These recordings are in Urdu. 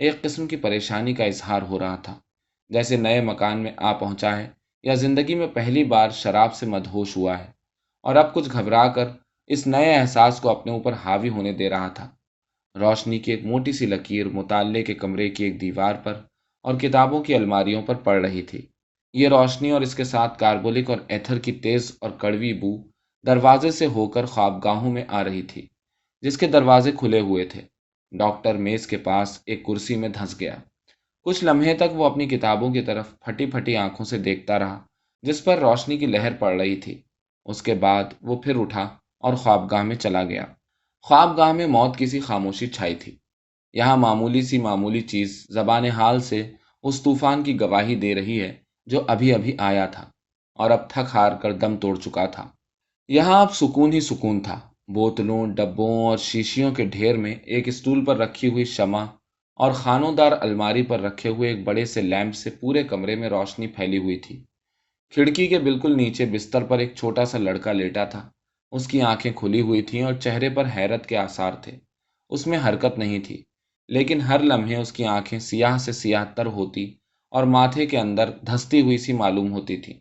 ایک قسم کی پریشانی کا اظہار ہو رہا تھا، جیسے نئے مکان میں آ پہنچا ہے یا زندگی میں پہلی بار شراب سے مدہوش ہوا ہے، اور اب کچھ گھبرا کر اس نئے احساس کو اپنے اوپر حاوی ہونے دے رہا تھا۔ روشنی کی ایک موٹی سی لکیر مطالعے کے کمرے کی ایک دیوار پر اور کتابوں کی الماریوں پر پڑ رہی تھی۔ یہ روشنی اور اس کے ساتھ کاربولک اور ایتھر کی تیز اور کڑوی بو دروازے سے ہو کر خوابگاہوں میں آ رہی تھی، جس کے دروازے کھلے ہوئے تھے۔ ڈاکٹر میز کے پاس ایک کرسی میں دھنس گیا۔ کچھ لمحے تک وہ اپنی کتابوں کی طرف پھٹی پھٹی آنکھوں سے دیکھتا رہا، جس پر روشنی کی لہر پڑ رہی تھی۔ اس کے بعد وہ پھر اٹھا اور خوابگاہ میں چلا گیا۔ خوابگاہ میں موت کی سی خاموشی چھائی تھی۔ یہاں معمولی چیز زبان حال سے اس طوفان کی گواہی دے رہی ہے جو ابھی ابھی آیا تھا اور اب تھک ہار کر دم توڑ چکا تھا۔ یہاں اب سکون ہی سکون تھا۔ بوتلوں، ڈبوں اور شیشیوں کے ڈھیر میں ایک اسٹول پر رکھی ہوئی شمع اور خانوں دار الماری پر رکھے ہوئے ایک بڑے سے لیمپ سے پورے کمرے میں روشنی پھیلی ہوئی تھی۔ کھڑکی کے بالکل نیچے بستر پر ایک چھوٹا سا لڑکا لیٹا تھا۔ اس کی آنکھیں کھلی ہوئی تھیں اور چہرے پر حیرت کے آثار تھے۔ اس میں حرکت نہیں تھی، لیکن ہر لمحے اس کی آنکھیں سیاہ سے سیاہ تر ہوتی اور ماتھے کے اندر دھستی ہوئی سی معلوم ہوتی تھی۔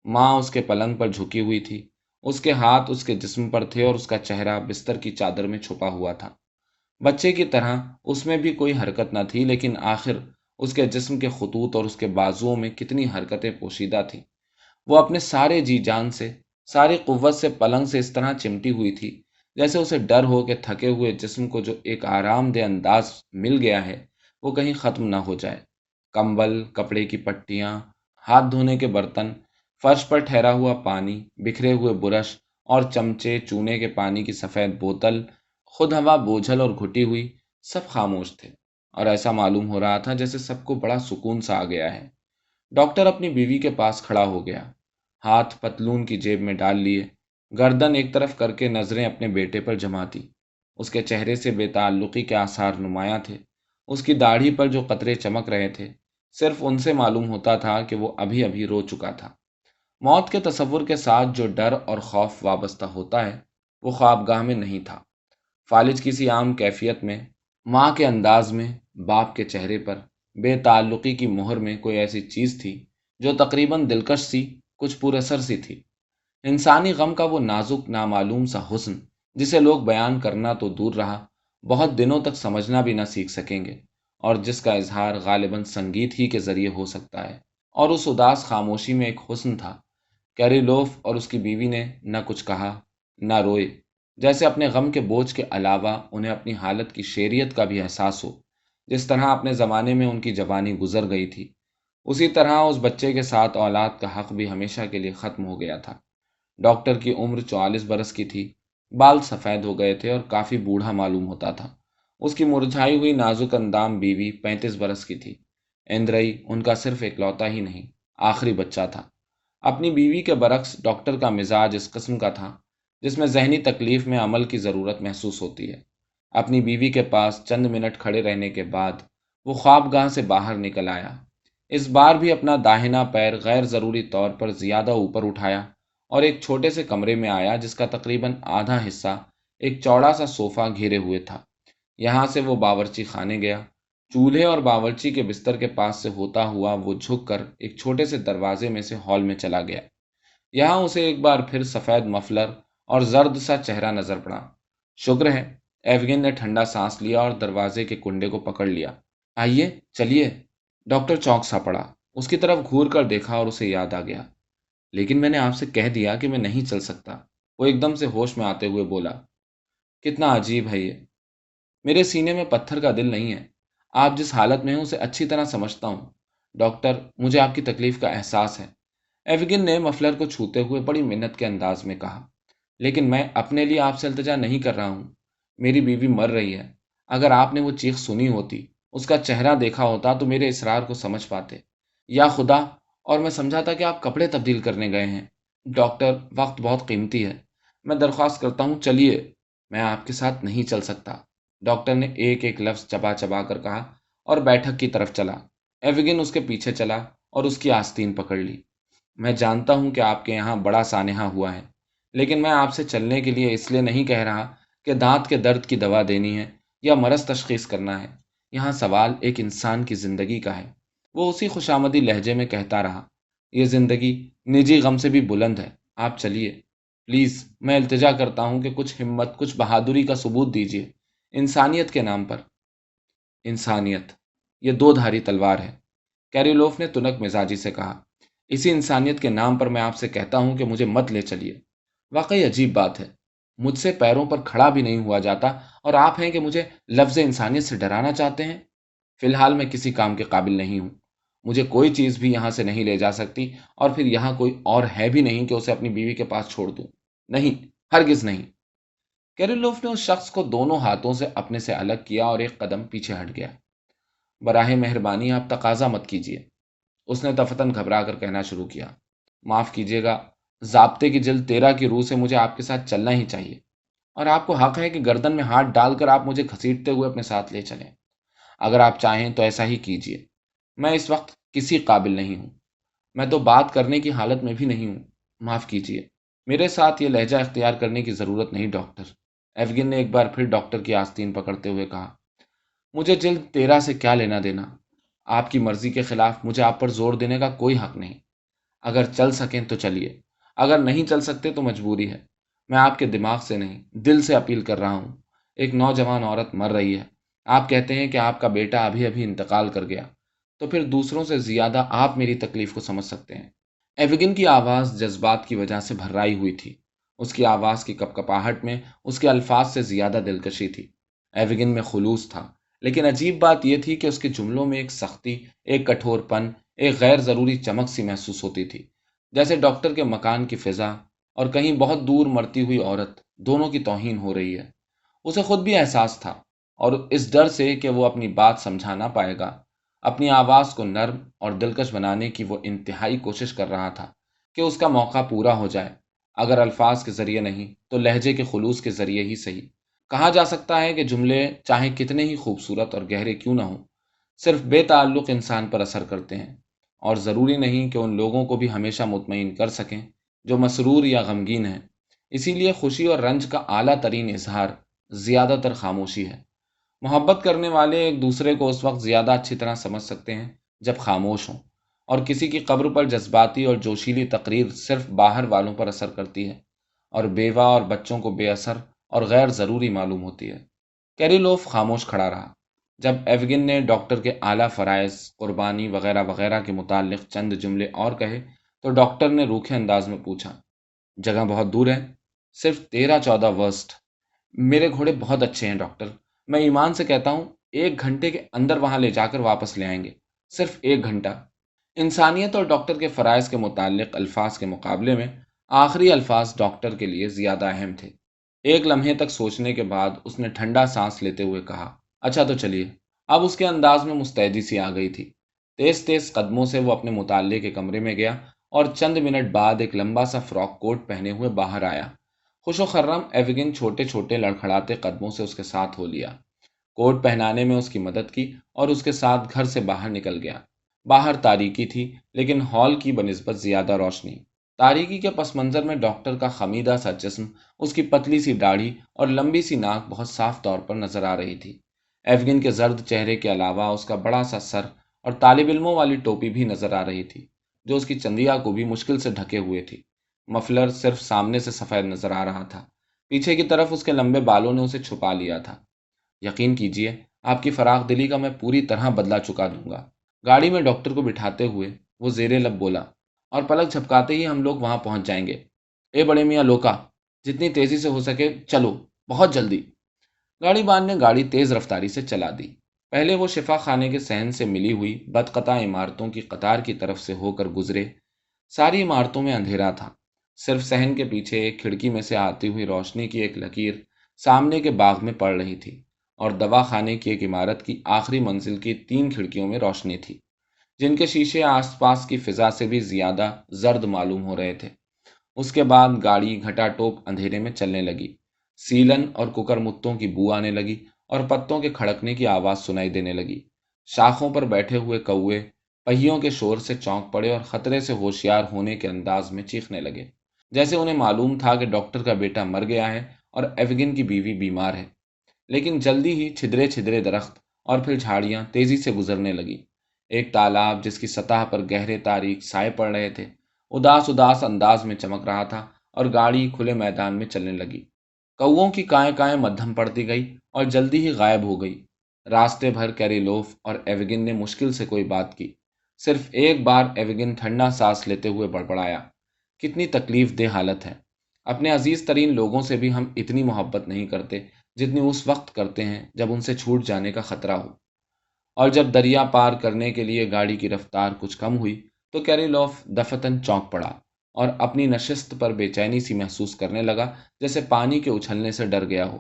ماں اس کے پلنگ پر جھکی ہوئی تھی۔ اس کے ہاتھ اس کے جسم پر تھے اور اس کا چہرہ بستر کی چادر میں چھپا ہوا تھا۔ بچے کی طرح اس میں بھی کوئی حرکت نہ تھی، لیکن آخر اس کے جسم کے خطوط اور اس کے بازوؤں میں کتنی حرکتیں پوشیدہ تھیں۔ وہ اپنے سارے جی جان سے، ساری قوت سے پلنگ سے اس طرح چمٹی ہوئی تھی جیسے اسے ڈر ہو کہ تھکے ہوئے جسم کو جو ایک آرام دہ انداز مل گیا ہے وہ کہیں ختم نہ ہو جائے۔ کمبل، کپڑے کی پٹیاں، ہاتھ دھونے کے برتن، فرش پر ٹھہرا ہوا پانی، بکھرے ہوئے برش اور چمچے، چونے کے پانی کی سفید بوتل، خود ہوا بوجھل اور گھٹی ہوئی، سب خاموش تھے، اور ایسا معلوم ہو رہا تھا جیسے سب کو بڑا سکون سا آ گیا ہے۔ ڈاکٹر اپنی بیوی کے پاس کھڑا ہو گیا، ہاتھ پتلون کی جیب میں ڈال لیے، گردن ایک طرف کر کے نظریں اپنے بیٹے پر جماتی۔ اس کے چہرے سے بے تعلقی کے آثار نمایاں تھے۔ اس کی داڑھی پر جو قطرے چمک رہے تھے، صرف ان سے معلوم ہوتا تھا کہ وہ ابھی ابھی رو چکا تھا۔ موت کے تصور کے ساتھ جو ڈر اور خوف وابستہ ہوتا ہے، وہ خوابگاہ میں نہیں تھا۔ فالج کی سی عام کیفیت میں، ماں کے انداز میں، باپ کے چہرے پر بے تعلقی کی مہر میں کوئی ایسی چیز تھی جو تقریباً دلکش سی، کچھ پور اثر سی تھی۔ انسانی غم کا وہ نازک نامعلوم سا حسن جسے لوگ بیان کرنا تو دور رہا، بہت دنوں تک سمجھنا بھی نہ سیکھ سکیں گے، اور جس کا اظہار غالباً سنگیت ہی کے ذریعے ہو سکتا ہے۔ اور اس اداس خاموشی میں ایک حسن تھا۔ کیریلوف اور اس کی بیوی نے نہ کچھ کہا، نہ روئے، جیسے اپنے غم کے بوجھ کے علاوہ انہیں اپنی حالت کی شیریت کا بھی احساس ہو۔ جس طرح اپنے زمانے میں ان کی جوانی گزر گئی تھی، اسی طرح اس بچے کے ساتھ اولاد کا حق بھی ہمیشہ کے لیے ختم ہو گیا تھا۔ ڈاکٹر کی عمر 44 برس کی تھی، بال سفید ہو گئے تھے اور کافی بوڑھا معلوم ہوتا تھا۔ اس کی مرجھائی ہوئی نازک اندام بیوی 35 برس کی تھی۔ اندرئی ان کا صرف اکلوتا ہی نہیں، آخری بچہ تھا۔ اپنی بیوی کے برعکس ڈاکٹر کا مزاج اس قسم کا تھا جس میں ذہنی تکلیف میں عمل کی ضرورت محسوس ہوتی ہے۔ اپنی بیوی کے پاس چند منٹ کھڑے رہنے کے بعد وہ خوابگاہ سے باہر نکل آیا۔ اس بار بھی اپنا داہنا پیر غیر ضروری طور پر زیادہ اوپر اٹھایا اور ایک چھوٹے سے کمرے میں آیا جس کا تقریباً آدھا حصہ ایک چوڑا سا صوفہ گھیرے ہوئے تھا۔ یہاں سے وہ باورچی خانے گیا۔ چولہے اور باورچی کے بستر کے پاس سے ہوتا ہوا وہ جھک کر ایک چھوٹے سے دروازے میں سے ہال میں چلا گیا۔ یہاں اسے ایک بار پھر سفید مفلر اور زرد سا چہرہ نظر پڑا۔ شکر ہے، ایوگن نے ٹھنڈا سانس لیا اور دروازے کے کنڈے کو پکڑ لیا۔ آئیے، چلیے۔ ڈاکٹر چونک سا پڑا، اس کی طرف گھور کر دیکھا اور اسے یاد آ گیا۔ لیکن میں نے آپ سے کہہ دیا کہ میں نہیں چل سکتا، وہ ایک دم سے ہوش میں آتے ہوئے بولا۔ کتنا عجیب ہے یہ، میرے سینے میں پتھر کا دل نہیں ہے۔ آپ جس حالت میں ہیں اسے اچھی طرح سمجھتا ہوں ڈاکٹر، مجھے آپ کی تکلیف کا احساس ہے، ایوگن نے مفلر کو چھوتے ہوئے بڑی منت کے انداز میں کہا۔ لیکن میں اپنے لیے آپ سے التجا نہیں کر رہا ہوں، میری بیوی مر رہی ہے۔ اگر آپ نے وہ چیخ سنی ہوتی، اس کا چہرہ دیکھا ہوتا تو میرے اصرار کو سمجھ پاتے۔ یا خدا، اور میں سمجھا تھا کہ آپ کپڑے تبدیل کرنے گئے ہیں۔ ڈاکٹر، وقت بہت قیمتی ہے، میں درخواست کرتا ہوں چلیے۔ میں آپ کے ساتھ نہیں چل سکتا، ڈاکٹر نے ایک ایک لفظ چبا چبا کر کہا اور بیٹھک کی طرف چلا۔ ایوگن اس کے پیچھے چلا اور اس کی آستین پکڑ لی۔ میں جانتا ہوں کہ آپ کے یہاں بڑا سانحہ ہوا ہے، لیکن میں آپ سے چلنے کے لیے اس لیے نہیں کہہ رہا کہ دانت کے درد کی دوا دینی ہے یا مرض تشخیص کرنا ہے۔ یہاں سوال ایک انسان کی زندگی کا ہے۔ وہ اسی خوشامدی لہجے میں کہتا رہا، یہ زندگی نجی غم سے بھی بلند ہے، آپ چلیے پلیز، میں التجا کرتا ہوں کہ کچھ ہمت، کچھ بہادری کا ثبوت دیجیے، انسانیت کے نام پر۔ انسانیت، یہ دو دھاری تلوار ہے، کیریلوف نے تنک مزاجی سے کہا۔ اسی انسانیت کے نام پر میں آپ سے کہتا ہوں کہ مجھے مت لے چلیے۔ واقعی عجیب بات ہے، مجھ سے پیروں پر کھڑا بھی نہیں ہوا جاتا، اور آپ ہیں کہ مجھے لفظ انسانیت سے ڈرانا چاہتے ہیں۔ فی الحال میں کسی کام کے قابل نہیں ہوں، مجھے کوئی چیز بھی یہاں سے نہیں لے جا سکتی، اور پھر یہاں کوئی اور ہے بھی نہیں کہ اسے اپنی بیوی کے پاس چھوڑ دوں۔ نہیں، ہرگز نہیں۔ کیریلوف نے اس شخص کو دونوں ہاتھوں سے اپنے سے الگ کیا اور ایک قدم پیچھے ہٹ گیا۔ براہ مہربانی آپ تقاضا مت کیجیے، اس نے دفتن گھبرا کر کہنا شروع کیا۔ معاف کیجیے گا، ضابطے کی جلد 13 کی روح سے مجھے آپ کے ساتھ چلنا ہی چاہیے، اور آپ کو حق ہے کہ گردن میں ہاتھ ڈال کر آپ مجھے گھسیٹتے ہوئے اپنے ساتھ لے چلیں۔ اگر آپ چاہیں تو ایسا ہی کیجیے، میں اس وقت کسی قابل نہیں ہوں، میں تو بات کرنے کی حالت میں بھی نہیں ہوں۔ معاف کیجیے، میرے ساتھ یہ لہجہ اختیار کرنے کی ضرورت نہیں ڈاکٹر، ایوگن نے ایک بار پھر ڈاکٹر کی آستین پکڑتے ہوئے کہا۔ مجھے جلد 13 سے کیا لینا دینا؟ آپ کی مرضی کے خلاف مجھے آپ پر زور دینے کا کوئی حق نہیں۔ اگر چل سکیں تو چلیے، اگر نہیں چل سکتے تو مجبوری ہے۔ میں آپ کے دماغ سے نہیں، دل سے اپیل کر رہا ہوں۔ ایک نوجوان عورت مر رہی ہے، آپ کہتے ہیں کہ آپ کا بیٹا ابھی ابھی انتقال کر گیا، تو پھر دوسروں سے زیادہ آپ میری تکلیف کو سمجھ سکتے ہیں۔ ایوگن کی آواز جذبات کی وجہ سے بھرائی ہوئی تھی، اس کی آواز کی کپکپاہٹ میں اس کے الفاظ سے زیادہ دلکشی تھی۔ ایوگن میں خلوص تھا، لیکن عجیب بات یہ تھی کہ اس کے جملوں میں ایک سختی، ایک کٹھور پن، ایک غیر ضروری چمک سی محسوس ہوتی تھی، جیسے ڈاکٹر کے مکان کی فضا اور کہیں بہت دور مرتی ہوئی عورت دونوں کی توہین ہو رہی ہے۔ اسے خود بھی احساس تھا، اور اس ڈر سے کہ وہ اپنی بات سمجھا نہ پائے گا، اپنی آواز کو نرم اور دلکش بنانے کی وہ انتہائی کوشش کر رہا تھا کہ اس کا موقع پورا ہو جائے، اگر الفاظ کے ذریعے نہیں تو لہجے کے خلوص کے ذریعے ہی صحیح۔ کہا جا سکتا ہے کہ جملے چاہے کتنے ہی خوبصورت اور گہرے کیوں نہ ہوں، صرف بے تعلق انسان پر اثر کرتے ہیں، اور ضروری نہیں کہ ان لوگوں کو بھی ہمیشہ مطمئن کر سکیں جو مسرور یا غمگین ہیں۔ اسی لیے خوشی اور رنج کا اعلیٰ ترین اظہار زیادہ تر خاموشی ہے۔ محبت کرنے والے ایک دوسرے کو اس وقت زیادہ اچھی طرح سمجھ سکتے ہیں جب خاموش ہوں، اور کسی کی قبر پر جذباتی اور جوشیلی تقریر صرف باہر والوں پر اثر کرتی ہے، اور بیوہ اور بچوں کو بے اثر اور غیر ضروری معلوم ہوتی ہے۔ کیریلوف خاموش کھڑا رہا۔ جب ایوگن نے ڈاکٹر کے اعلیٰ فرائض، قربانی وغیرہ وغیرہ کے متعلق چند جملے اور کہے تو ڈاکٹر نے روکھے انداز میں پوچھا، جگہ بہت دور ہے؟ صرف 13-14 ورسٹ۔ میرے گھوڑے بہت اچھے ہیں ڈاکٹر، میں ایمان سے کہتا ہوں 1 گھنٹے کے اندر وہاں لے جا کر واپس لے آئیں گے، صرف 1 گھنٹہ۔ انسانیت اور ڈاکٹر کے فرائض کے متعلق الفاظ کے مقابلے میں آخری الفاظ ڈاکٹر کے لیے زیادہ اہم تھے۔ ایک لمحے تک سوچنے کے بعد اس نے ٹھنڈا سانس لیتے ہوئے کہا، اچھا تو چلیے۔ اب اس کے انداز میں مستعدی سی آ گئی تھی۔ تیز تیز قدموں سے وہ اپنے مطالعے کے کمرے میں گیا، اور چند منٹ بعد ایک لمبا سا فراک کوٹ پہنے ہوئے باہر آیا۔ خوش و خرم ایوگن چھوٹے چھوٹے لڑکھڑاتے قدموں سے اس کے ساتھ ہو لیا، کوٹ پہنانے میں اس کی مدد کی، اور اس کے ساتھ گھر سے باہر نکل گیا۔ باہر تاریکی تھی، لیکن ہال کی بنسبت زیادہ روشنی۔ تاریکی کے پس منظر میں ڈاکٹر کا خمیدہ سا جسم، اس کی پتلی سی داڑھی اور لمبی سی ناک بہت صاف طور پر نظر آ رہی تھی۔ ایوگن کے زرد چہرے کے علاوہ اس کا بڑا سا سر اور طالب علموں والی ٹوپی بھی نظر آ رہی تھی، جو اس کی چندیا کو بھی مشکل سے ڈھکے ہوئے تھی۔ مفلر صرف سامنے سے سفید نظر آ رہا تھا، پیچھے کی طرف اس کے لمبے بالوں نے اسے چھپا لیا تھا۔ یقین کیجیے، آپ کی فراخ دلی کا میں پوری طرح بدلہ چکا دوں گا۔ گاڑی میں ڈاکٹر کو بٹھاتے ہوئے وہ زیر لب بولا، اور پلک جھپکاتے ہی ہم لوگ وہاں پہنچ جائیں گے۔ اے بڑے میاں لوکا، جتنی تیزی سے ہو سکے چلو، بہت جلدی۔ گاڑی بان نے گاڑی تیز رفتاری سے چلا دی۔ پہلے وہ شفا خانے کے صحن سے ملی ہوئی بدقطع عمارتوں کی قطار کی طرف سے ہو کر گزرے۔ ساری عمارتوں میں اندھیرا تھا، صرف صحن کے پیچھے ایک کھڑکی میں سے آتی ہوئی روشنی کی ایک لکیر سامنے کے باغ میں پڑ رہی تھی، اور دوا خانے کی ایک عمارت کی آخری منزل کی 3 کھڑکیوں میں روشنی تھی، جن کے شیشے آس پاس کی فضا سے بھی زیادہ زرد معلوم ہو رہے تھے۔ اس کے بعد گاڑی گھٹا ٹوپ اندھیرے میں چلنے لگی۔ سیلن اور ککر متوں کی بو آنے لگی، اور پتوں کے کھڑکنے کی آواز سنائی دینے لگی۔ شاخوں پر بیٹھے ہوئے کوے پہیوں کے شور سے چونک پڑے اور خطرے سے ہوشیار ہونے کے انداز میں چیخنے لگے، جیسے انہیں معلوم تھا کہ ڈاکٹر کا بیٹا مر گیا ہے اور ایوگن کی بیوی بیمار ہے۔ لیکن جلدی ہی چھدرے چھدرے درخت اور پھر جھاڑیاں تیزی سے گزرنے لگی۔ ایک تالاب جس کی سطح پر گہرے تاریک سائے پڑ رہے تھے اداس اداس انداز میں چمک رہا تھا اور گاڑی کھلے میدان میں چلنے لگی۔ کووں کی کائیں کائیں مدھم پڑتی گئی اور جلدی ہی غائب ہو گئی۔ راستے بھر کیریلوف اور ایوگن نے مشکل سے کوئی بات کی۔ صرف ایک بار ایوگن ٹھنڈا سانس لیتے ہوئے بڑبڑایا، کتنی تکلیف دہ حالت ہے۔ اپنے عزیز ترین لوگوں سے بھی ہم اتنی محبت نہیں کرتے جتنی اس وقت کرتے ہیں جب ان سے چھوٹ جانے کا خطرہ ہو۔ اور جب دریا پار کرنے کے لیے گاڑی کی رفتار کچھ کم ہوئی تو کیریلوف دفتن چونک پڑا اور اپنی نشست پر بے چینی سی محسوس کرنے لگا، جیسے پانی کے اچھلنے سے ڈر گیا ہو۔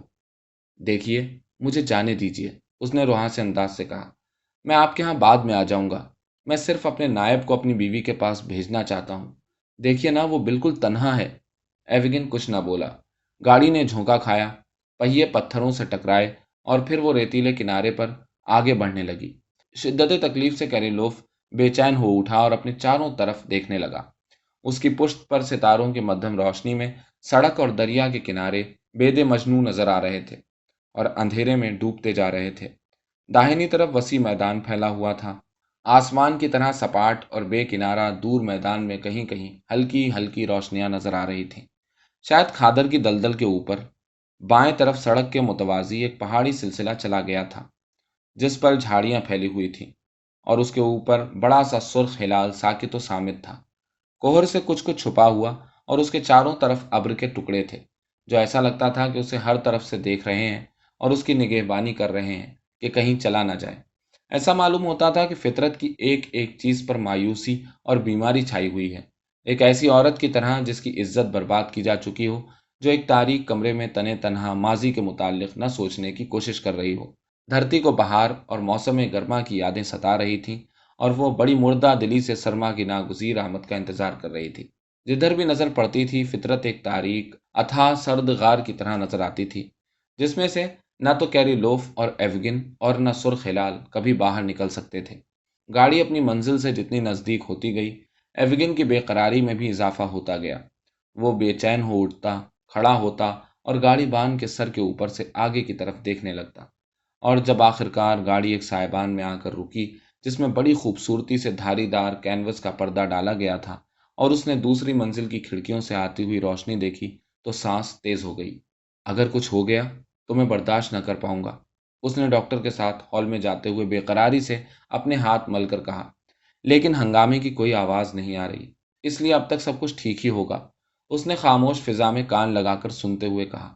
دیکھیے، مجھے جانے دیجیے، اس نے روحاں انداز سے کہا۔ میں آپ کے ہاں بعد میں آ جاؤں گا۔ میں صرف اپنے نائب کو اپنی بیوی کے پاس بھیجنا چاہتا ہوں۔ دیکھیے نا، وہ بالکل تنہا ہے۔ ایوگن کچھ نہ بولا۔ گاڑی نے جھونکا کھایا، پہیے پتھروں سے ٹکرائے اور پھر وہ ریتیلے کنارے پر آگے بڑھنے لگی۔ شدت تکلیف سے کیریلوف بے چین ہو اٹھا اور اپنے چاروں طرف دیکھنے لگا۔ اس کی پشت پر ستاروں کی مدھم روشنی میں سڑک اور دریا کے کنارے بید مجنوں نظر آ رہے تھے اور اندھیرے میں ڈوبتے جا رہے تھے۔ داہنی طرف وسیع میدان پھیلا ہوا تھا، آسمان کی طرح سپاٹ اور بے کنارہ۔ دور میدان میں کہیں کہیں ہلکی ہلکی روشنیاں نظر آ رہی تھیں، شاید کھادر کی دلدل کے اوپر۔ بائیں طرف سڑک کے متوازی ایک پہاڑی سلسلہ چلا گیا تھا جس پر جھاڑیاں پھیلی ہوئی تھیں اور اس کے اوپر بڑا سا سرخ ہلال ساکت و صامت تھا، کوہر سے کچھ کچھ چھپا ہوا، اور اس کے چاروں طرف ابر کے ٹکڑے تھے جو ایسا لگتا تھا کہ اسے ہر طرف سے دیکھ رہے ہیں اور اس کی نگہبانی کر رہے ہیں کہ کہیں چلا نہ جائے۔ ایسا معلوم ہوتا تھا کہ فطرت کی ایک ایک چیز پر مایوسی اور بیماری چھائی ہوئی ہے، ایک ایسی عورت کی طرح جس کی عزت برباد کی جا چکی ہو، جو ایک تاریک کمرے میں تنے تنہا ماضی کے متعلق نہ سوچنے کی کوشش کر رہی ہو۔ دھرتی کو بہار اور موسم گرما کی یادیں ستا رہی تھیں اور وہ بڑی مردہ دلی سے سرما کی ناگزیر آمد کا انتظار کر رہی تھی۔ جدھر بھی نظر پڑتی تھی فطرت ایک تاریک اتھاہ سرد غار کی طرح نظر آتی تھی، جس میں سے نہ تو کیریلوف اور ایوگن اور نہ سرخ ہلال کبھی باہر نکل سکتے تھے۔ گاڑی اپنی منزل سے جتنی نزدیک ہوتی گئی، ایوگن کی بے قراری میں بھی اضافہ ہوتا گیا۔ وہ بے چین ہو اٹھتا، کھڑا ہوتا اور گاڑی بان کے سر کے اوپر سے آگے کی طرف دیکھنے لگتا، اور جب آخرکار گاڑی ایک سائبان میں آ کر رکی جس میں بڑی خوبصورتی سے دھاری دار کینوس کا پردہ ڈالا گیا تھا اور اس نے دوسری منزل کی کھڑکیوں سے آتی ہوئی روشنی دیکھی تو سانس تیز ہو گئی۔ اگر کچھ ہو گیا تو میں برداشت نہ کر پاؤں گا، اس نے ڈاکٹر کے ساتھ ہال میں جاتے ہوئے بے قراری سے اپنے ہاتھ مل کر کہا۔ لیکن ہنگامے کی کوئی آواز نہیں آ رہی، اس لیے اب تک سب کچھ ٹھیک ہی ہوگا، اس نے خاموش فضا میں کان لگا کر سنتے ہوئے کہا۔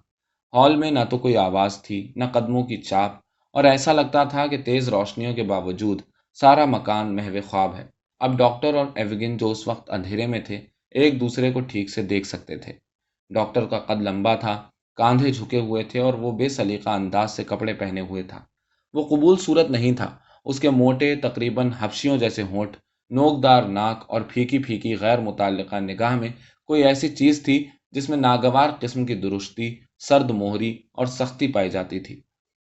ہال میں نہ تو کوئی آواز تھی، نہ قدموں کی چاپ، اور ایسا لگتا تھا کہ تیز روشنیوں کے باوجود سارا مکان محو خواب ہے۔ اب ڈاکٹر اور ایوگن جو اس وقت اندھیرے میں تھے ایک دوسرے کو ٹھیک سے دیکھ سکتے تھے۔ ڈاکٹر کا قد لمبا تھا، کاندھے جھکے ہوئے تھے اور وہ بے سلیقہ انداز سے کپڑے پہنے ہوئے تھا۔ وہ قبول صورت نہیں تھا، اس کے موٹے تقریباً حبشیوں جیسے ہونٹ، نوکدار ناک اور پھیکی پھیکی غیر متعلقہ نگاہ میں کوئی ایسی چیز تھی جس میں ناگوار قسم کی درشتی، سرد موہری اور سختی پائی جاتی تھی۔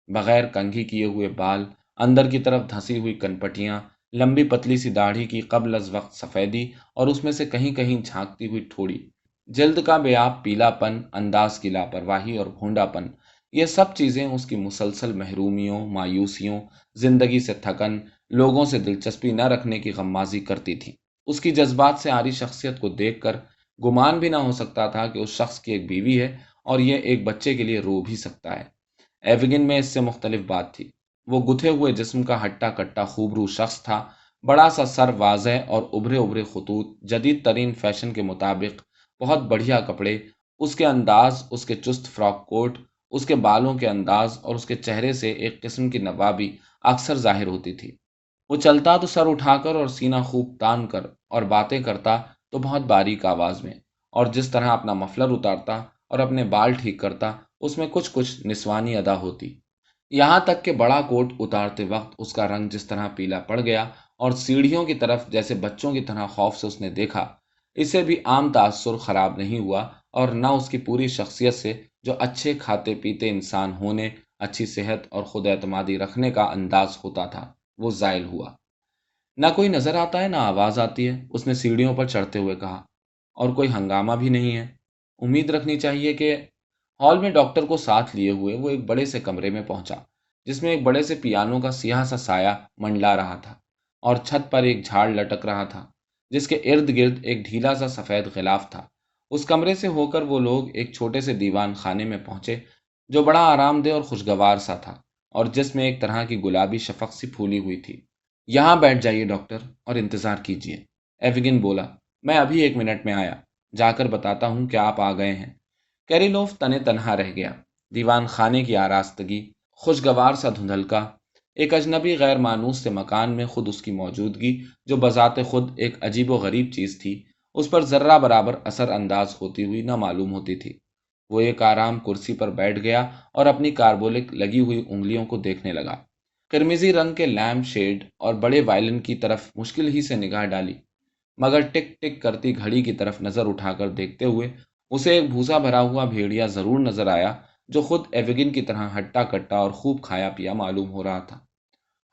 بغیر کنگھی کیے ہوئے بال، اندر کی طرف دھسی ہوئی کنپٹیاں، لمبی پتلی سی داڑھی کی قبل از وقت سفیدی اور اس میں سے کہیں کہیں جھانکتی ہوئی ٹھوڑی، جلد کا بے آب پیلا پن، انداز کی لاپرواہی اور بھونڈا پن، یہ سب چیزیں اس کی مسلسل محرومیوں، مایوسیوں، زندگی سے تھکن، لوگوں سے دلچسپی نہ رکھنے کی غمازی کرتی تھی۔ اس کی جذبات سے عاری شخصیت کو دیکھ کر گمان بھی نہ ہو سکتا تھا کہ اس شخص کی ایک بیوی ہے اور یہ ایک بچے کے لیے رو بھی سکتا ہے۔ ایوگن میں اس سے مختلف بات تھی۔ وہ گتھے ہوئے جسم کا ہٹا کٹا خوبرو شخص تھا، بڑا سا سر، واضح اور ابھرے ابھرے خطوط، جدید ترین فیشن کے مطابق بہت بڑھیا کپڑے، اس کے انداز، اس کے چست فراک کوٹ، اس کے بالوں کے انداز اور اس کے چہرے سے ایک قسم کی نوابی اکثر ظاہر ہوتی تھی۔ وہ چلتا تو سر اٹھا کر اور سینہ خوب تان کر، اور باتیں کرتا تو بہت باریک آواز میں، اور جس طرح اپنا مفلر اتارتا اور اپنے بال ٹھیک کرتا اس میں کچھ کچھ نسوانی ادا ہوتی۔ یہاں تک کہ بڑا کوٹ اتارتے وقت اس کا رنگ جس طرح پیلا پڑ گیا اور سیڑھیوں کی طرف جیسے بچوں کی طرح خوف سے اس نے دیکھا، اسے بھی عام تاثر خراب نہیں ہوا، اور نہ اس کی پوری شخصیت سے، جو اچھے کھاتے پیتے انسان ہونے، اچھی صحت اور خود اعتمادی رکھنے کا انداز ہوتا تھا، وہ زائل ہوا۔ نہ کوئی نظر آتا ہے نہ آواز آتی ہے، اس نے سیڑھیوں پر چڑھتے ہوئے کہا، اور کوئی ہنگامہ بھی نہیں ہے۔ امید رکھنی چاہیے کہ… ہال میں ڈاکٹر کو ساتھ لیے ہوئے وہ ایک بڑے سے کمرے میں پہنچا جس میں ایک بڑے سے پیانو کا سیاہ سا سایہ منڈلا رہا تھا، اور چھت پر ایک جھاڑ لٹک رہا تھا جس کے ارد گرد ایک ڈھیلا سا سفید غلاف تھا۔ اس کمرے سے ہو کر وہ لوگ ایک چھوٹے سے دیوان خانے میں پہنچے جو بڑا آرام دہ اور خوشگوار سا تھا، اور جس میں ایک طرح کی گلابی شفق سی پھولی ہوئی تھی۔ یہاں بیٹھ جائیے ڈاکٹر، اور انتظار کیجیے، ایوگن بولا۔ میں ابھی 1 منٹ میں آیا، جا کر بتاتا ہوں کہ آپ آ گئے ہیں۔ کیریلوف تنے تنہا رہ گیا۔ دیوان خانے کی آراستگی، خوشگوار سا دھندلکا، ایک اجنبی غیر مانوس سے مکان میں خود اس کی موجودگی، جو بذات خود ایک عجیب و غریب چیز تھی، اس پر ذرہ برابر اثر انداز ہوتی ہوئی نہ معلوم ہوتی تھی۔ وہ ایک آرام کرسی پر بیٹھ گیا اور اپنی کاربولک لگی ہوئی انگلیوں کو دیکھنے لگا۔ قرمزی رنگ کے لیمپ شیڈ اور بڑے وائلن کی طرف مشکل ہی سے نگاہ ڈالی، مگر ٹک ٹک کرتی گھڑی کی طرف نظر اٹھا کر دیکھتے ہوئے اسے ایک بھوسا بھرا ہوا بھیڑیا ضرور نظر آیا، جو خود ایوگن کی طرح ہٹا کٹا اور خوب کھایا پیا معلوم ہو رہا تھا۔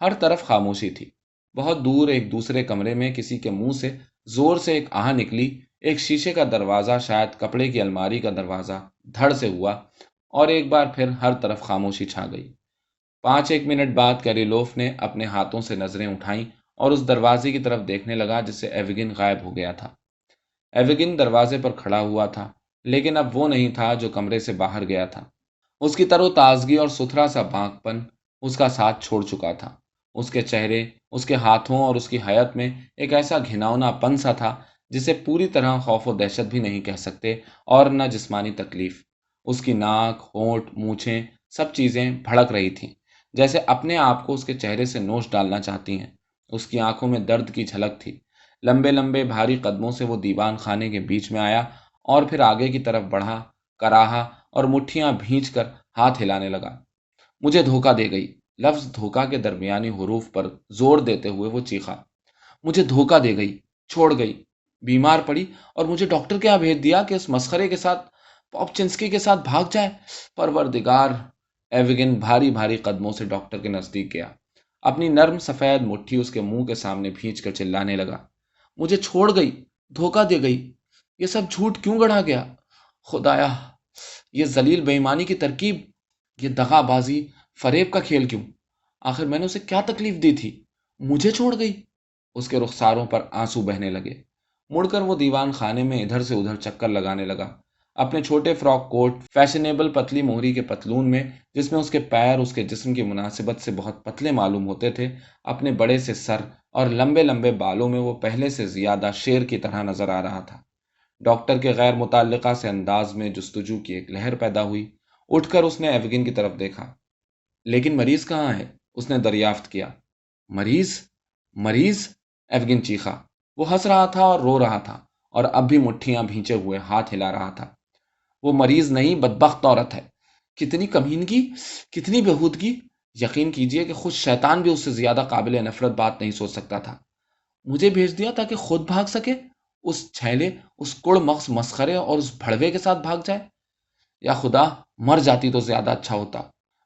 ہر طرف خاموشی تھی۔ بہت دور ایک دوسرے کمرے میں کسی کے منہ سے زور سے ایک آہ نکلی، ایک شیشے کا دروازہ، شاید کپڑے کی الماری کا دروازہ، دھڑ سے ہوا، اور ایک بار پھر ہر طرف خاموشی چھا گئی۔ 5 1 منٹ بعد کیریلوف نے اپنے ہاتھوں سے نظریں اٹھائیں اور اس دروازے کی طرف دیکھنے لگا جس سے ایوگن غائب ہو گیا تھا۔ ایوگن دروازے پر کھڑا ہوا تھا، لیکن اب وہ نہیں تھا جو کمرے سے باہر گیا تھا۔ اس کی تر و تازگی اور ستھرا سا بانک پن اس کا ساتھ چھوڑ چکا تھا۔ اس کے چہرے، اس کے ہاتھوں اور اس کی حیت میں ایک ایسا گھناؤنا پن سا تھا جسے پوری طرح خوف و دہشت بھی نہیں کہہ سکتے، اور نہ جسمانی تکلیف۔ اس کی ناک، ہونٹ، مونچھیں، سب چیزیں بھڑک رہی تھیں، جیسے اپنے آپ کو اس کے چہرے سے نوچ ڈالنا چاہتی ہیں۔ اس کی آنکھوں میں درد کی جھلک تھی۔ لمبے لمبے بھاری قدموں سے وہ دیوان خانے کے بیچ میں آیا اور پھر آگے کی طرف بڑھا، کراہا اور مٹھیاں بھینچ کر ہاتھ ہلانے لگا۔ مجھے دھوکہ دے گئی۔ لفظ دھوکہ کے درمیانی حروف پر زور دیتے ہوئے وہ چیخا۔ مجھے دھوکہ دے گئی، چھوڑ گئی، بیمار پڑی، اور مجھے ڈاکٹر کیا بھیج دیا کہ اس مسخرے کے ساتھ، پاپچنسکی کے ساتھ بھاگ جائے۔ پروردگار! ایوگن بھاری بھاری قدموں سے ڈاکٹر کے نزدیک گیا، اپنی نرم سفید مٹھی اس کے منہ کے سامنے بھینچ کر چلانے لگا۔ مجھے چھوڑ گئی، دھوکہ دے گئی، یہ سب جھوٹ کیوں گڑھا گیا؟ خدایا، یہ ذلیل بے ایمانی کی ترکیب، یہ دغا بازی، فریب کا کھیل کیوں؟ آخر میں نے اسے کیا تکلیف دی تھی؟ مجھے چھوڑ گئی۔ اس کے رخساروں پر آنسو بہنے لگے۔ مڑ کر وہ دیوان خانے میں ادھر سے ادھر چکر لگانے لگا، اپنے چھوٹے فراک کوٹ، فیشنیبل پتلی موہری کے پتلون میں جس میں اس کے پیر اس کے جسم کی مناسبت سے بہت پتلے معلوم ہوتے تھے، اپنے بڑے سے سر اور لمبے لمبے بالوں میں وہ پہلے سے زیادہ شیر کی طرح نظر آ رہا تھا۔ ڈاکٹر کے غیر متعلقہ سے انداز میں جستجو کی ایک لہر پیدا ہوئی۔ اٹھ کر اس نے ایوگن کی طرف دیکھا۔ لیکن مریض کہاں ہے؟ اس نے دریافت کیا۔ مریض؟ مریض؟ ایوگن چیخا۔ وہ ہنس رہا تھا اور رو رہا تھا، اور اب بھی مٹھیاں بھینچے ہوئے ہاتھ ہلا رہا تھا۔ وہ مریض نہیں، بدبخت عورت ہے۔ کتنی کمینگی، کتنی بےہودگی! یقین کیجئے کہ خود شیطان بھی اس سے زیادہ قابل نفرت بات نہیں سوچ سکتا تھا۔ مجھے بھیج دیا تاکہ خود بھاگ سکے؟ اس چھیلے، اس کڑ مغز مسخرے اور اس بھڑوے کے ساتھ بھاگ جائے؟ یا خدا، مر جاتی تو زیادہ اچھا ہوتا۔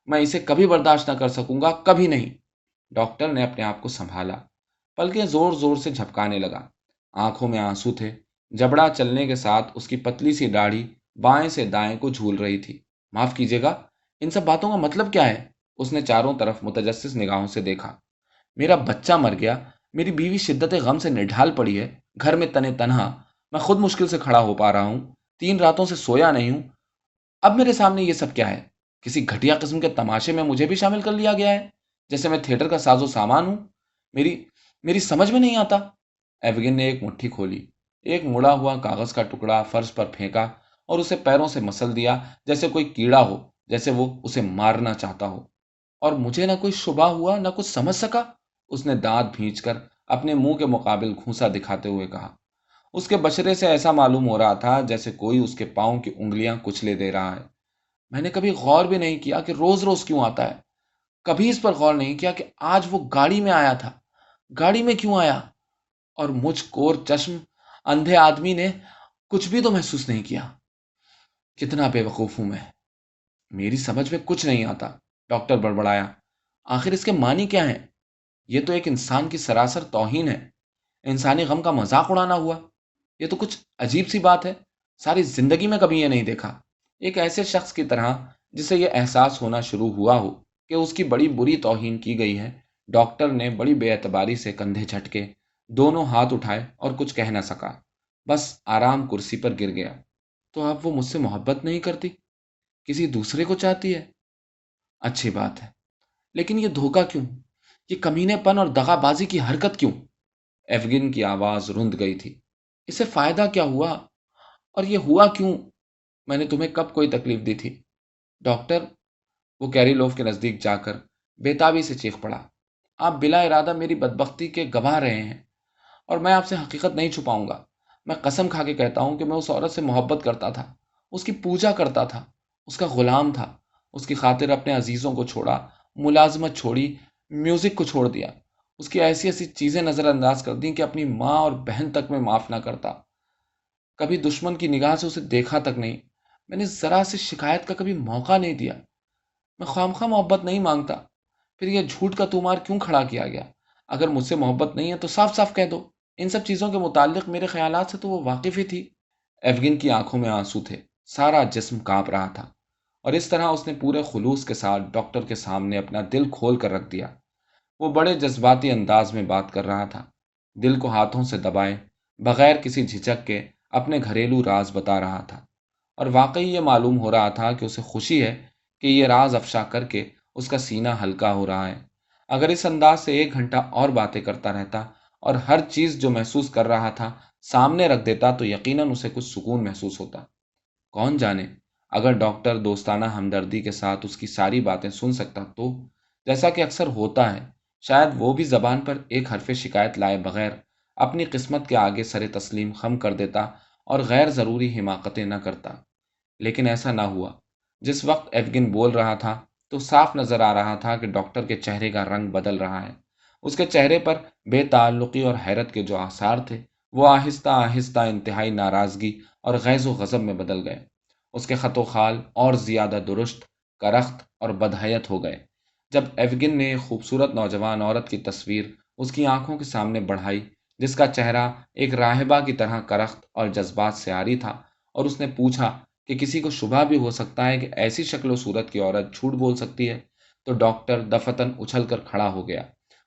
میں اسے کبھی برداشت نہ کر سکوں گا، کبھی نہیں۔ ڈاکٹر نے اپنے آپ کو سنبھالا، پلکیں زور زور سے جھپکانے لگا۔ آنکھوں میں آنسو تھے۔ جبڑا چلنے کے ساتھ اس کی پتلی سی داڑھی بائیں سے دائیں کو جھول رہی تھی۔ معاف کیجیے گا، ان سب باتوں کا مطلب کیا ہے؟ اس نے چاروں طرف متجسس نگاہوں سے دیکھا۔ میرا بچہ مر گیا، میری بیوی شدت غم سے نڈھال پڑی ہے، گھر میں تنے تنہا، میں خود مشکل سے کھڑا ہو پا رہا ہوں، 3 راتوں سے سویا نہیں ہوں۔ اب میرے سامنے یہ سب کیا ہے؟ کسی گھٹیا قسم کے تماشے میں مجھے بھی شامل کر لیا گیا ہے، جیسے میں تھیٹر کا ساز و سامان ہوں۔ میری میری سمجھ میں نہیں آتا۔ ایوگن نے ایک مٹھی کھولی، ایک مڑا ہوا کاغذ کا ٹکڑا فرش پر پھینکا اور اسے پیروں سے مسل دیا جیسے کوئی کیڑا ہو، جیسے وہ اسے مارنا چاہتا ہو۔ اور مجھے نہ کوئی شبہ ہوا، نہ کچھ سمجھ سکا، اس نے دانت بھینچ کر اپنے منہ کے مقابل گھونسا دکھاتے ہوئے کہا۔ اس کے بشرے سے ایسا معلوم ہو رہا تھا جیسے کوئی اس کے پاؤں کی انگلیاں کچلے دے رہا ہے۔ میں نے کبھی غور بھی نہیں کیا کہ روز روز کیوں آتا ہے، کبھی اس پر غور نہیں کیا کہ آج وہ گاڑی میں آیا تھا، گاڑی میں کیوں آیا، اور مجھ کور چشم اندھے آدمی نے کچھ بھی تو محسوس نہیں کیا۔ کتنا بے وقوف ہوں میں، میری سمجھ میں کچھ نہیں آتا، ڈاکٹر بڑبڑایا۔ آخر اس کے معنی کیا ہیں؟ یہ تو ایک انسان کی سراسر توہین ہے، انسانی غم کا مذاق اڑانا ہوا۔ یہ تو کچھ عجیب سی بات ہے، ساری زندگی میں کبھی یہ نہیں دیکھا۔ ایک ایسے شخص کی طرح جسے یہ احساس ہونا شروع ہوا ہو کہ اس کی بڑی بری توہین کی گئی ہے، ڈاکٹر نے بڑی بے اعتباری سے کندھے جھٹکے، دونوں ہاتھ اٹھائے اور کچھ کہہ نہ سکا، بس آرام کرسی پر گر گیا۔ تو اب وہ مجھ سے محبت نہیں کرتی، کسی دوسرے کو چاہتی ہے؟ اچھی بات ہے، لیکن یہ دھوکہ کیوں؟ یہ کمینے پن اور دغا بازی کی حرکت کیوں؟ ایفگن کی آواز رند گئی تھی۔ اسے فائدہ کیا ہوا؟ اور یہ ہوا کیوں؟ میں نے تمہیں کب کوئی تکلیف دی تھی؟ ڈاکٹر، وہ کیریلوف کے نزدیک جا کر بےتابی سے چیخ پڑا، آپ بلا ارادہ میری بدبختی کے گواہ رہے ہیں، اور میں آپ سے حقیقت نہیں چھپاؤں گا۔ میں قسم کھا کے کہتا ہوں کہ میں اس عورت سے محبت کرتا تھا، اس کی پوجا کرتا تھا، اس کا غلام تھا، اس کی خاطر اپنے عزیزوں کو چھوڑا، ملازمت چھوڑی، میوزک کو چھوڑ دیا، اس کی ایسی ایسی چیزیں نظر انداز کر دیں کہ اپنی ماں اور بہن تک میں معاف نہ کرتا، کبھی دشمن کی نگاہ سے اسے دیکھا تک نہیں، میں نے ذرا سی شکایت کا کبھی موقع نہیں دیا۔ میں خواہ محبت نہیں مانگتا، پھر یہ جھوٹ کا تومار کیوں کھڑا کیا گیا؟ اگر مجھ سے محبت نہیں ہے تو صاف صاف کہہ دو، ان سب چیزوں کے متعلق میرے خیالات سے تو وہ واقف ہی تھی۔ ایفگن کی آنکھوں میں آنسو تھے، سارا جسم کانپ رہا تھا، اور اس طرح اس نے پورے خلوص کے ساتھ ڈاکٹر کے سامنے اپنا دل کھول کر رکھ دیا۔ وہ بڑے جذباتی انداز میں بات کر رہا تھا، دل کو ہاتھوں سے دبائے بغیر کسی جھجک کے اپنے گھریلو راز بتا رہا تھا، اور واقعی یہ معلوم ہو رہا تھا کہ اسے خوشی ہے کہ یہ راز افشا کر کے اس کا سینہ ہلکا ہو رہا ہے۔ اگر اس انداز سے 1 گھنٹہ اور باتیں کرتا رہتا اور ہر چیز جو محسوس کر رہا تھا سامنے رکھ دیتا تو یقیناً اسے کچھ سکون محسوس ہوتا۔ کون جانے، اگر ڈاکٹر دوستانہ ہمدردی کے ساتھ اس کی ساری باتیں سن سکتا تو، جیسا کہ اکثر ہوتا ہے، شاید وہ بھی زبان پر ایک حرف شکایت لائے بغیر اپنی قسمت کے آگے سر تسلیم خم کر دیتا اور غیر ضروری حماقتیں نہ کرتا۔ لیکن ایسا نہ ہوا۔ جس وقت ایفگن بول رہا تھا تو صاف نظر آ رہا تھا کہ ڈاکٹر کے چہرے کا رنگ بدل رہا ہے۔ اس کے چہرے پر بے تعلقی اور حیرت کے جو آثار تھے وہ آہستہ آہستہ انتہائی ناراضگی اور غیظ و غضب میں بدل گئے۔ اس کے خط و خال اور زیادہ درست، کرخت اور بدحیت ہو گئے۔ جب ایفگن نے ایک خوبصورت نوجوان عورت کی تصویر اس کی آنکھوں کے سامنے بڑھائی جس کا چہرہ ایک راہبہ کی طرح کرخت اور جذبات سے عاری تھا، اور اس نے پوچھا کہ کسی کو شبہ بھی ہو سکتا ہے کہ ایسی شکل و صورت کی عورت جھوٹ بول سکتی ہے، تو ڈاکٹر دفتن اچھل کر کھڑا ہو گیا۔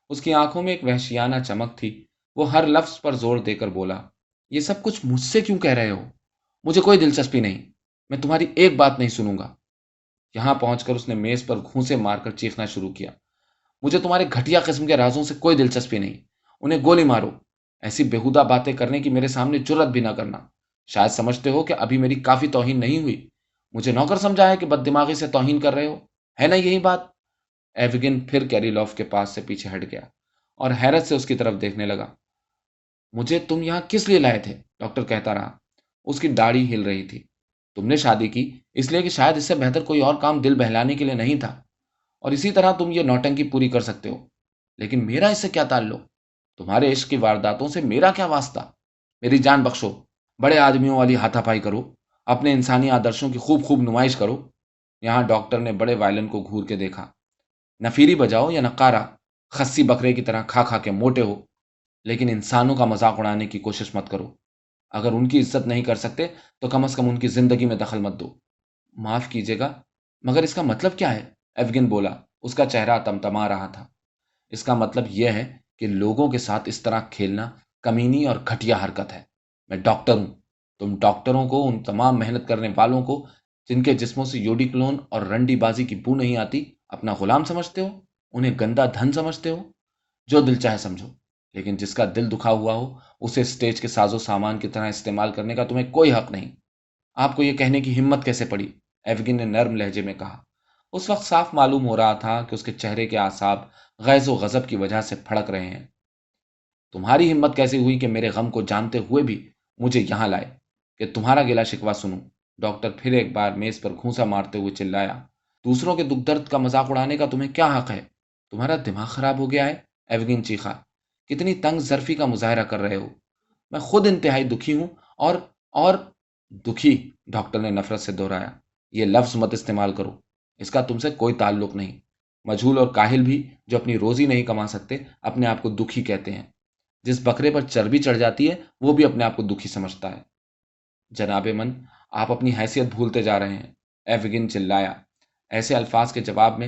اس کی آنکھوں میں ایک وحشیانہ چمک تھی۔ وہ ہر لفظ پر زور دے کر بولا، یہ سب کچھ مجھ سے کیوں کہہ رہے ہو؟ مجھے کوئی دلچسپی نہیں، میں تمہاری ایک بات نہیں سنوں گا۔ یہاں پہنچ کر اس نے میز پر گھونسے مار کر چیخنا شروع کیا، مجھے تمہارے گھٹیا قسم کے رازوں سے کوئی دلچسپی نہیں، انہیں گولی مارو، ایسی بےہودہ باتیں کرنے کی میرے سامنے جرت بھی نہ کرنا۔ شاید سمجھتے ہو کہ ابھی میری کافی توہین نہیں ہوئی، مجھے نوکر سمجھا ہے کہ بد دماغی سے توہین کر رہے ہو، ہے نا یہی بات؟ ایفگن پھر کیریلوف کے پاس سے پیچھے ہٹ گیا اور حیرت سے اس کی طرف دیکھنے لگا۔ مجھے تم یہاں کس لیے لائے تھے؟ ڈاکٹر کہتا رہا۔ اس کی داڑھی ہل رہی تھی۔ تم نے شادی کی اس لیے کہ شاید اس سے بہتر کوئی اور کام دل بہلانے کے لیے نہیں تھا، اور اسی طرح تم یہ نوٹنکی پوری کر سکتے ہو، لیکن میرا اس سے کیا تعلق؟ تمہارے عشق کی وارداتوں سے میرا کیا واسطہ؟ میری جان بخشو، بڑے آدمیوں والی ہاتھا پائی کرو، اپنے انسانی آدرشوں کی خوب خوب نمائش کرو۔ یہاں ڈاکٹر نے بڑے وائلن کو گھور کے دیکھا۔ نفیری بجاؤ یا نقارہ، خسی بکرے کی طرح کھا کھا کے موٹے ہو، لیکن انسانوں کا مذاق اڑانے کی کوشش مت کرو۔ اگر ان کی عزت نہیں کر سکتے تو کم از کم ان کی زندگی میں دخل مت دو۔ معاف کیجیے گا، مگر اس کا مطلب کیا ہے؟ ایفگن بولا، اس کا چہرہ تمتما رہا تھا۔ اس کا مطلب یہ ہے کہ لوگوں کے ساتھ اس طرح کھیلنا کمینی اور گھٹیا حرکت ہے۔ میں ڈاکٹر ہوں۔ تم ڈاکٹروں کو، ان تمام محنت کرنے والوں کو جن کے جسموں سے یوڈی کلون اور رنڈی بازی کی بو نہیں آتی، اپنا غلام سمجھتے ہو، انہیں گندا دھن سمجھتے ہو؟ جو دل چاہے سمجھو، لیکن جس کا دل دکھا ہوا ہو اسے اسٹیج کے ساز و سامان کی طرح استعمال کرنے کا تمہیں کوئی حق نہیں۔ آپ کو یہ کہنے کی ہمت کیسے پڑی؟ ایفگن نے نرم لہجے میں کہا۔ اس وقت صاف معلوم ہو رہا تھا کہ اس کے چہرے کے اعصاب غیظ و غضب کی وجہ سے پھڑک رہے ہیں۔ تمہاری ہمت کیسے ہوئی کہ میرے غم کو جانتے ہوئے بھی مجھے یہاں لائے کہ تمہارا گلا شکوہ سنوں؟ ڈاکٹر پھر ایک بار میز پر گھونسا مارتے ہوئے چلایا، دوسروں کے دکھ درد کا مذاق اڑانے کا تمہیں کیا حق ہے؟ تمہارا دماغ خراب ہو گیا ہے؟ ایفگن چیخا، کتنی تنگ ظرفی کا مظاہرہ کر رہے ہو؟ میں خود انتہائی دکھی ہوں، اور دکھی، ڈاکٹر نے نفرت سے دہرایا، یہ لفظ مت استعمال کرو، اس کا تم سے کوئی تعلق نہیں۔ مجہول اور کاہل بھی جو اپنی روزی نہیں کما سکتے اپنے آپ کو دکھی کہتے ہیں۔ جس بکرے پر چربی چڑھ جاتی ہے وہ بھی اپنے آپ کو دکھی سمجھتا ہے۔ جناب من، آپ اپنی حیثیت بھولتے جا رہے ہیں، ایفگن چلایا۔ ایسے الفاظ کے جواب میں